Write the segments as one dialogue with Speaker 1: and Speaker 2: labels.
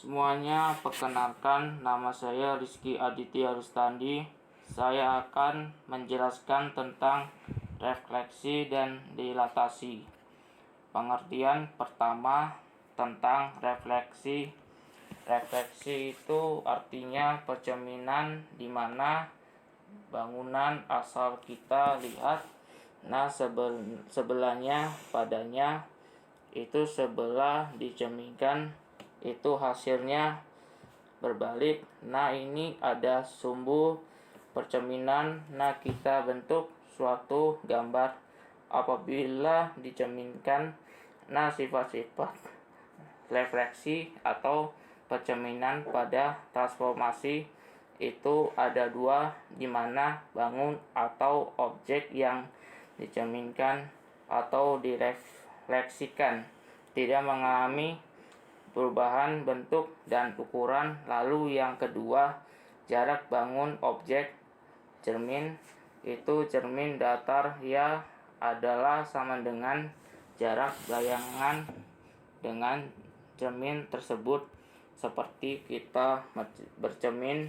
Speaker 1: Semuanya, perkenalkan, nama saya Rizky Aditya Rustandi. Saya akan menjelaskan tentang refleksi dan dilatasi. Pengertian pertama tentang refleksi. Refleksi itu artinya percerminan di mana bangunan asal kita lihat, sebelahnya padanya itu sebelah dicerminkan, itu hasilnya berbalik. Ini ada sumbu percerminan. Kita bentuk suatu gambar apabila dicerminkan. Sifat-sifat refleksi atau percerminan pada transformasi itu ada dua, di mana bangun atau objek yang dicerminkan atau direfleksikan tidak mengalami perubahan bentuk dan ukuran. Lalu yang kedua, jarak bangun objek cermin itu cermin datar adalah sama dengan jarak bayangan dengan cermin tersebut. Seperti kita bercermin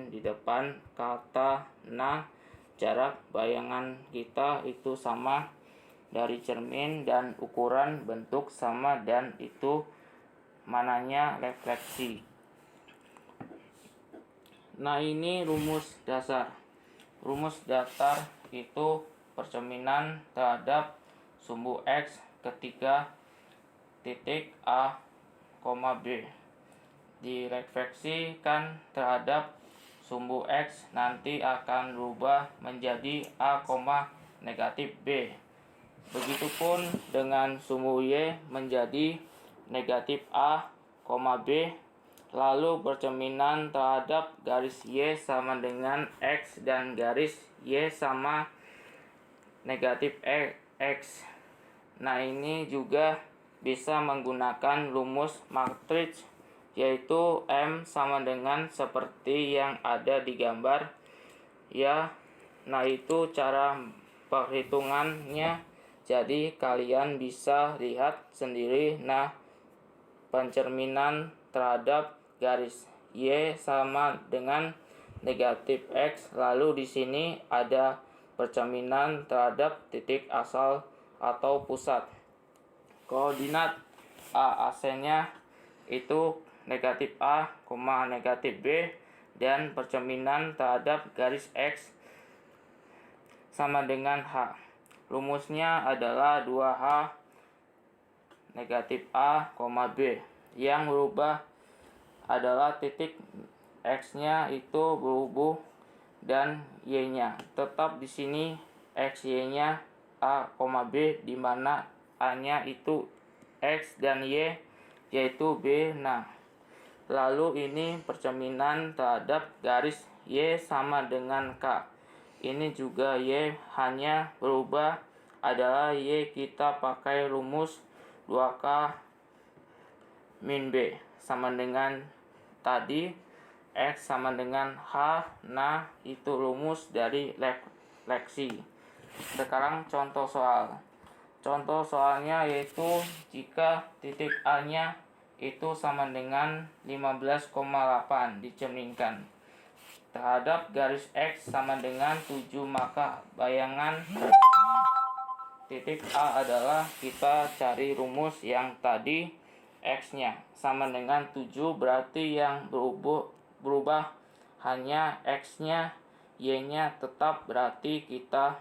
Speaker 1: di depan kata jarak bayangan kita itu sama dari cermin dan ukuran bentuk sama, dan itu mananya refleksi. Ini rumus dasar. Rumus dasar itu percerminan terhadap sumbu X ketika titik A, B direfleksikan terhadap sumbu X nanti akan berubah menjadi A, negatif B. Begitupun dengan sumbu Y menjadi negatif A, B. Lalu percerminan terhadap garis Y sama dengan X dan garis Y sama negatif X. Ini juga bisa menggunakan rumus matriks, yaitu M sama dengan seperti yang ada di gambar itu cara perhitungannya. Jadi kalian bisa lihat sendiri. Pencerminan terhadap garis Y sama dengan negatif X. Lalu di sini ada percerminan terhadap titik asal atau pusat. Koordinat A, AC-nya itu negatif A, negatif B, dan percerminan terhadap garis X sama dengan H. Rumusnya adalah 2H negatif A, B. Yang berubah adalah titik X-nya itu berubah dan Y-nya tetap di sini. X, Y-nya A, B, di mana A-nya itu X dan Y yaitu B. Lalu ini percerminan terhadap garis Y sama dengan K. Ini juga Y, hanya berubah adalah Y kita pakai rumus 2K min B sama dengan tadi, X sama dengan H. Itu rumus dari refleksi. Sekarang contoh soal. Contoh soalnya yaitu jika titik A-nya itu sama dengan 15,8 dicerminkan terhadap garis X sama dengan 7, maka bayangan titik A adalah, kita cari rumus yang tadi, X-nya sama dengan 7, berarti yang berubah hanya X-nya, Y-nya tetap, berarti kita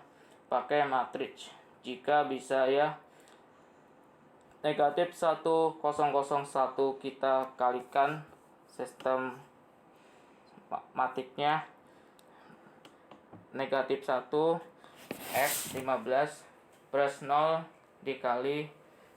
Speaker 1: pakai matriks. Jika bisa negatif 1, 0, 0, 1 kita kalikan sistem matiknya. Negatif 1 X 15 plus 0 dikali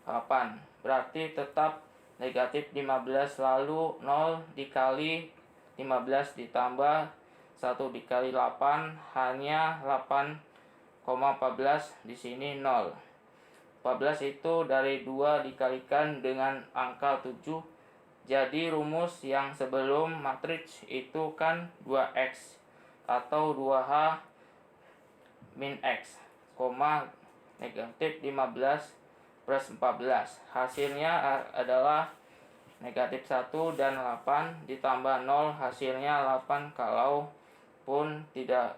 Speaker 1: 8, berarti tetap negatif 15. Lalu 0 dikali 15 ditambah 1 dikali 8 hanya 8,14. Di sini 0. 14 itu dari 2 dikalikan dengan angka 7. Jadi rumus yang sebelum matriks itu kan 2X atau 2H min X, negatif 15 plus 14. Hasilnya adalah negatif 1 dan 8 ditambah 0 hasilnya 8. Kalaupun tidak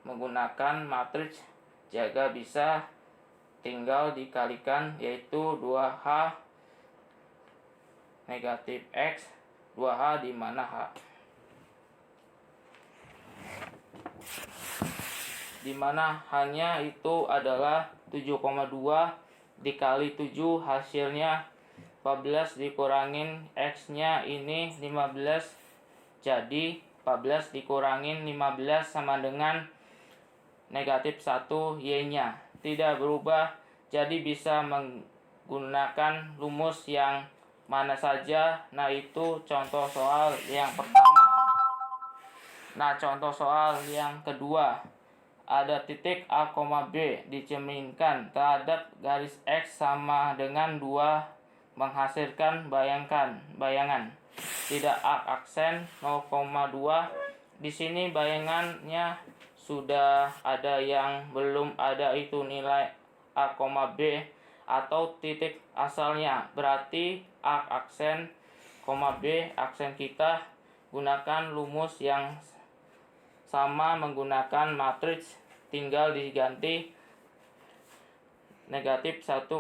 Speaker 1: menggunakan matriks jaga bisa tinggal dikalikan, yaitu 2H negatif X 2H di mana H dimana hanya itu adalah 7,2 dikali 7 hasilnya 14 dikurangin X nya ini 15, jadi 14 dikurangin 15 sama dengan negatif 1 Y nya tidak berubah, jadi bisa menggunakan rumus yang mana saja. Nah, itu contoh soal yang pertama. Nah, contoh soal yang kedua, ada titik A, B dicerminkan terhadap garis X sama dengan 2 menghasilkan bayangan tidak aksen 0,2. Di sini bayangannya sudah ada, yang belum ada itu nilai A, B atau titik asalnya, berarti A aksen, B aksen. Kita gunakan rumus yang sama menggunakan matriks, tinggal diganti negatif 1001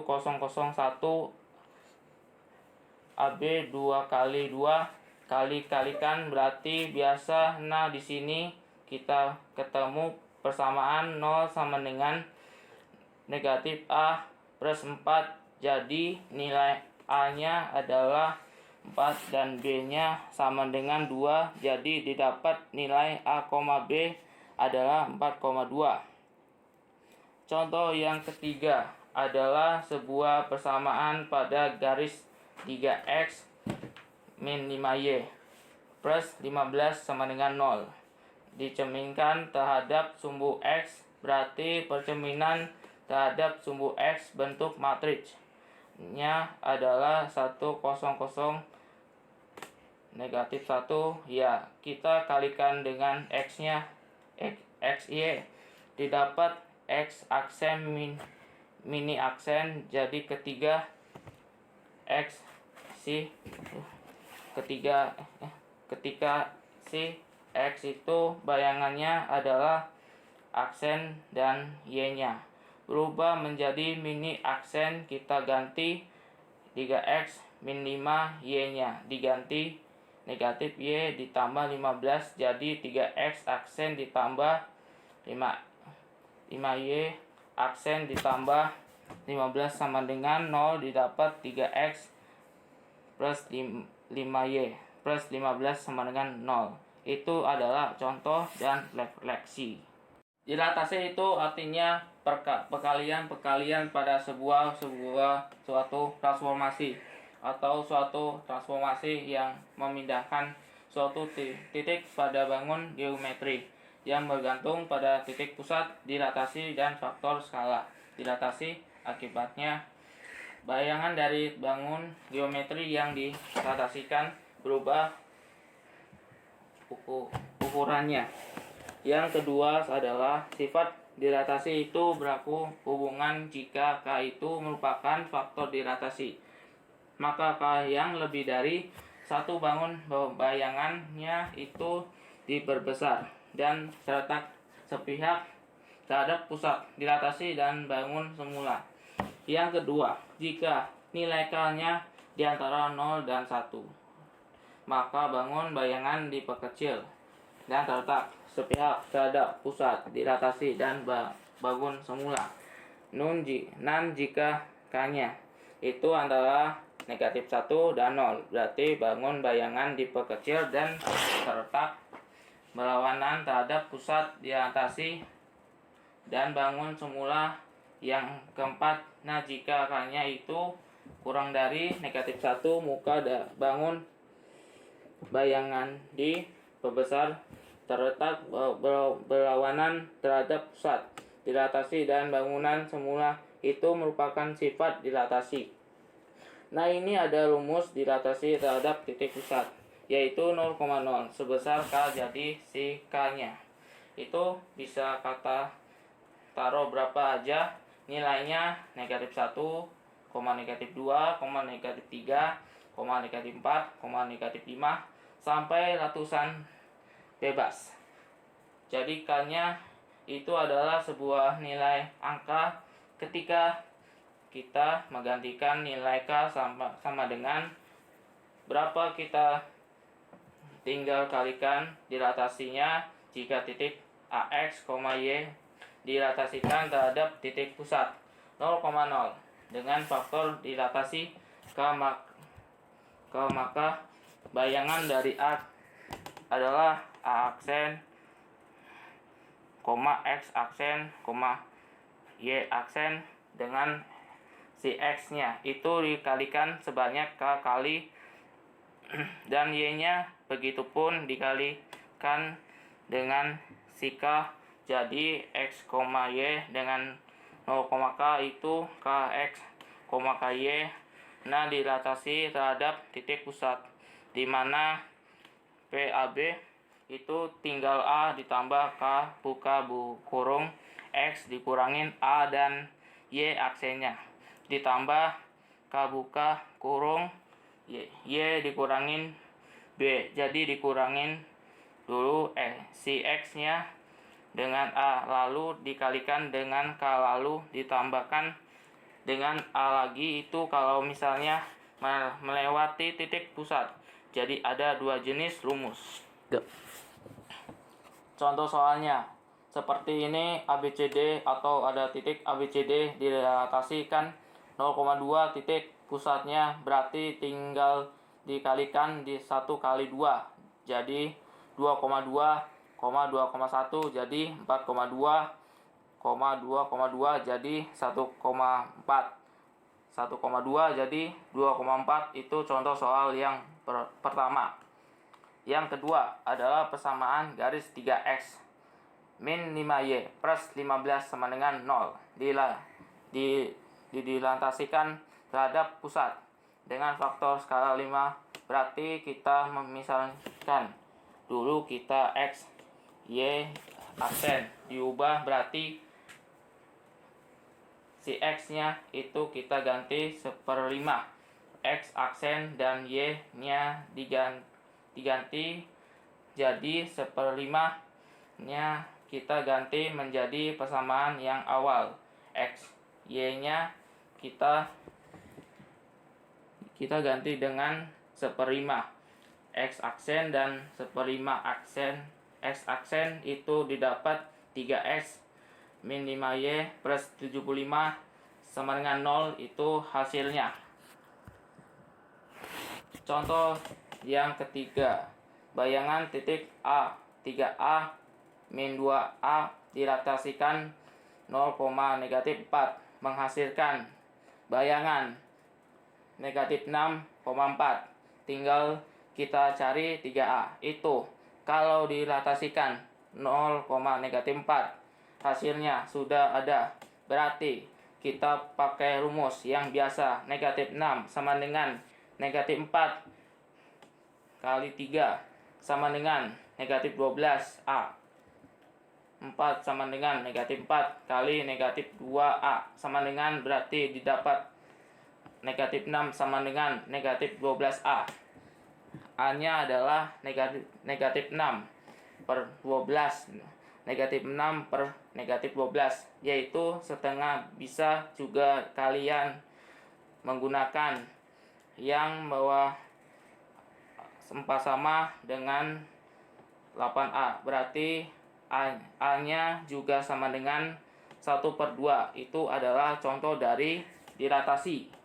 Speaker 1: AB 2 kali 2 kalikan berarti biasa. Nah, di sini kita ketemu persamaan 0 sama dengan negatif A plus 4, jadi nilai A nya adalah 4 dan B nya sama dengan 2, jadi didapat nilai A, B adalah 4,2. Contoh yang ketiga adalah sebuah persamaan pada garis 3X min 5Y plus 15 sama dengan 0 dicerminkan terhadap sumbu X, berarti percerminan terhadap sumbu X bentuk matriks nya adalah 1, 0, 0, negatif 1. Ya, kita kalikan dengan X nya XY, didapat X aksen mini aksen, jadi ketiga X ketika si X itu bayangannya adalah aksen dan Y nya berubah menjadi mini aksen, kita ganti 3X min 5 Y nya diganti negatif Y ditambah 15, jadi 3X aksen ditambah 5Y aksen ditambah 15 sama dengan 0, didapat 3X plus 5Y plus 15 sama dengan 0. Itu adalah contoh dan refleksi. Dilatasi itu artinya pekalian pada suatu transformasi atau suatu transformasi yang memindahkan suatu titik pada bangun geometri yang bergantung pada titik pusat dilatasi dan faktor skala dilatasi. Akibatnya bayangan dari bangun geometri yang dilatasikan berubah ukurannya. Yang kedua adalah sifat dilatasi itu berlaku hubungan jika K itu merupakan faktor dilatasi, maka K yang lebih dari satu bangun bayangannya itu diperbesar dan terletak sepihak terhadap pusat dilatasi dan bangun semula. Yang kedua, jika nilai K-nya di antara 0 dan 1, maka bangun bayangan diperkecil dan terletak sepihak terhadap pusat dilatasi dan bangun semula. Nan jika K-nya itu antara negatif 1 dan 0, berarti bangun bayangan diperkecil dan terletak berlawanan terhadap pusat dilatasi dan bangun semula. Yang keempat, nah jika K-nya itu kurang dari negatif 1, maka bangun bayangan diperbesar terletak berlawanan terhadap pusat dilatasi dan bangunan semula. Itu merupakan sifat dilatasi. Nah, ini ada rumus dilatasi terhadap titik pusat, yaitu 0,0 sebesar K, jadi si K-nya itu bisa taruh berapa aja nilainya, negatif 1, negatif 2, negatif 3, negatif 4, negatif 5, sampai ratusan bebas. Jadi K-nya itu adalah sebuah nilai angka ketika kita menggantikan nilai K sama dengan berapa kita tinggal kalikan dilatasinya jika titik AX, Y dilatasikan terhadap titik pusat 0,0 dengan faktor dilatasi K, maka bayangan dari A adalah A aksen, X aksen, Y aksen dengan si X-nya itu dikalikan sebanyak K kali dan Y-nya begitupun dikalikan dengan si K. Jadi X, Y dengan 0,K itu KX, KY. Nah, dilatasi terhadap titik pusat, di mana PAB itu tinggal A ditambah K buka kurung X dikurangin A dan Y aksennya, ditambah K buka kurung Y dikurangin B. Jadi dikurangin dulu si X nya dengan A, lalu dikalikan dengan K, lalu ditambahkan dengan A lagi, itu kalau misalnya melewati titik pusat. Jadi ada dua jenis rumus. Contoh soalnya seperti ini, ABCD atau ada titik ABCD dilatasikan 0,2 titik pusatnya, berarti tinggal dikalikan di 1 kali 2, jadi 2,2, 2,1 jadi 4,2, 2,2 jadi 1,4, 1,2 jadi 2,4. Itu contoh soal yang pertama. Yang kedua adalah persamaan garis 3x min 5y plus 15 sama dengan 0 dilantasikan terhadap pusat dengan faktor skala 5. Berarti kita memisahkan dulu, kita X, Y aksen diubah, berarti si X nya itu kita ganti 1/5 X aksen dan Y nya diganti jadi 1/5 nya kita ganti menjadi persamaan yang awal. X, Y nya kita ganti dengan 1/5 X aksen dan 1/5 aksen. X aksen itu didapat 3X min 5Y plus 75 sama dengan 0, itu hasilnya. Contoh yang ketiga, bayangan titik A, 3A min 2A dilatasikan 0,4 menghasilkan bayangan negatif 6,4. Tinggal kita cari 3A. Itu kalau dilatasikan 0,4 hasilnya sudah ada. Berarti kita pakai rumus yang biasa, negatif 6 sama dengan negatif 4 kali 3 sama dengan negatif 12A. 4 sama dengan negatif 4 kali negatif 2A sama dengan, berarti didapat negatif 6 sama dengan negatif 12A. A nya adalah negatif 6 per 12, negatif 6 per negatif 12, yaitu setengah. Bisa juga kalian menggunakan yang bawah sama dengan 8A, berarti A nya juga sama dengan 1/2. Itu adalah contoh dari dilatasi.